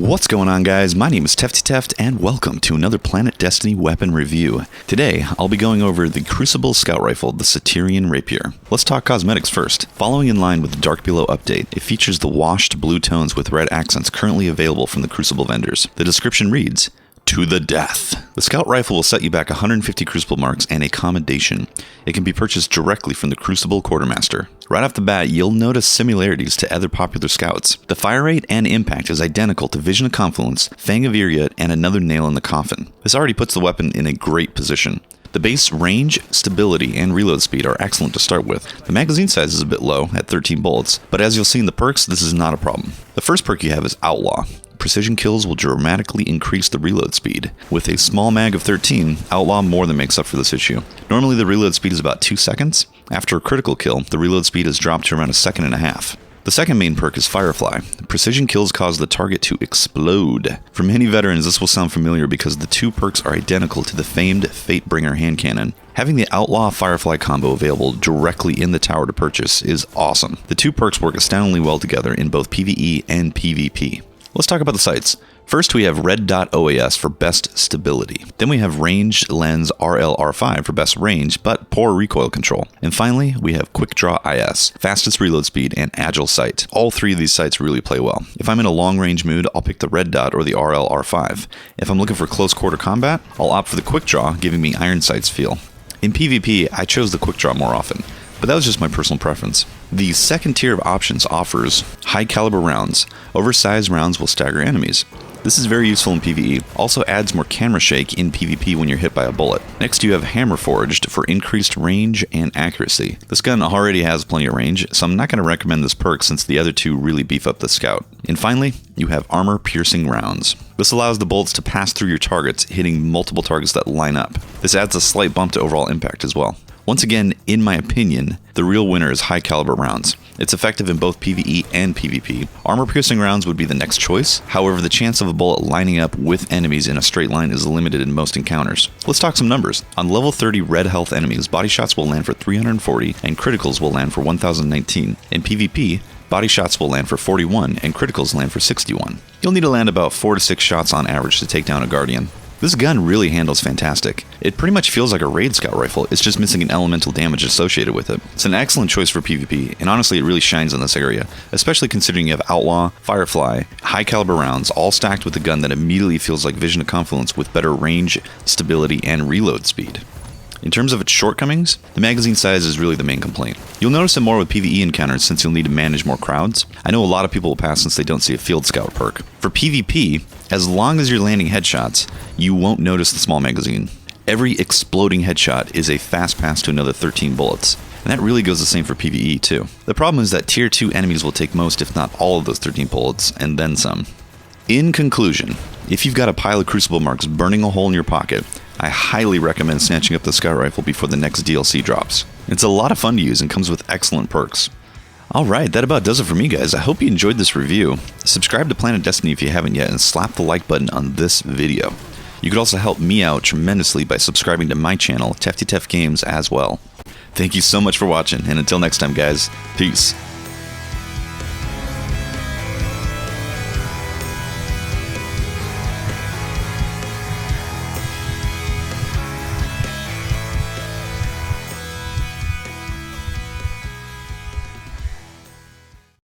What's going on, guys? My name is Tefty Teft, and welcome to another PlanetDestiny weapon review. Today, I'll be going over the Crucible Scout Rifle, the Satyrian Rapier. Let's talk cosmetics first. Following in line with the Dark Below update, it features the washed blue tones with red accents currently available from the Crucible vendors. The description reads, "To the death." The Scout Rifle will set you back 150 Crucible marks and a commendation. It can be purchased directly from the Crucible Quartermaster. Right off the bat, you'll notice similarities to other popular Scouts. The fire rate and impact is identical to Vision of Confluence, Fang of Iriot, and another nail in the coffin. This already puts the weapon in a great position. The base range, stability, and reload speed are excellent to start with. The magazine size is a bit low at 13 bullets, but as you'll see in the perks, this is not a problem. The first perk you have is Outlaw. Precision kills will dramatically increase the reload speed. With a small mag of 13, Outlaw more than makes up for this issue. Normally the reload speed is about 2 seconds. After a critical kill, the reload speed is dropped to around 1.5 seconds. The second main perk is Firefly. Precision kills cause the target to explode. For many veterans, this will sound familiar because the two perks are identical to the famed Fatebringer hand cannon. Having the Outlaw Firefly combo available directly in the tower to purchase is awesome. The two perks work astoundingly well together in both PvE and PvP. Let's talk about the sights. First, we have Red Dot OAS for best stability. Then we have Ranged Lens RLR5 for best range, but poor recoil control. And finally, we have Quick Draw IS, fastest reload speed, and agile sight. All three of these sights really play well. If I'm in a long range mood, I'll pick the Red Dot or the RLR5. If I'm looking for close quarter combat, I'll opt for the Quick Draw, giving me Iron Sights feel. In PvP, I chose the Quick Draw more often, but that was just my personal preference. The second tier of options offers high caliber rounds. Oversized rounds will stagger enemies. This is very useful in PvE. Also adds more camera shake in PvP when you're hit by a bullet. Next you have Hammer Forged for increased range and accuracy. This gun already has plenty of range, so I'm not going to recommend this perk since the other two really beef up the Scout. And finally, you have Armor Piercing Rounds. This allows the bullets to pass through your targets, hitting multiple targets that line up. This adds a slight bump to overall impact as well. Once again, in my opinion, the real winner is high caliber rounds. It's effective in both PvE and PvP. Armor piercing rounds would be the next choice. However, the chance of a bullet lining up with enemies in a straight line is limited in most encounters. Let's talk some numbers. On level 30 red health enemies, body shots will land for 340 and criticals will land for 1019. In PvP, body shots will land for 41 and criticals land for 61. You'll need to land about 4 to 6 shots on average to take down a Guardian. This gun really handles fantastic. It pretty much feels like a raid scout rifle, it's just missing an elemental damage associated with it. It's an excellent choice for PvP, and honestly it really shines in this area, especially considering you have Outlaw, Firefly, high caliber rounds, all stacked with a gun that immediately feels like Vision of Confluence with better range, stability, and reload speed. In terms of its shortcomings, the magazine size is really the main complaint. You'll notice it more with PvE encounters since you'll need to manage more crowds. I know a lot of people will pass since they don't see a Field Scout perk. For PvP, as long as you're landing headshots, you won't notice the small magazine. Every exploding headshot is a fast pass to another 13 bullets. And that really goes the same for PvE too. The problem is that tier 2 enemies will take most if not all of those 13 bullets, and then some. In conclusion, if you've got a pile of Crucible marks burning a hole in your pocket, I highly recommend snatching up the Scout Rifle before the next DLC drops. It's a lot of fun to use and comes with excellent perks. Alright, that about does it for me, guys. I hope you enjoyed this review. Subscribe to PlanetDestiny if you haven't yet and slap the like button on this video. You could also help me out tremendously by subscribing to my channel, Tefty Teft Games, as well. Thank you so much for watching, and until next time, guys, peace.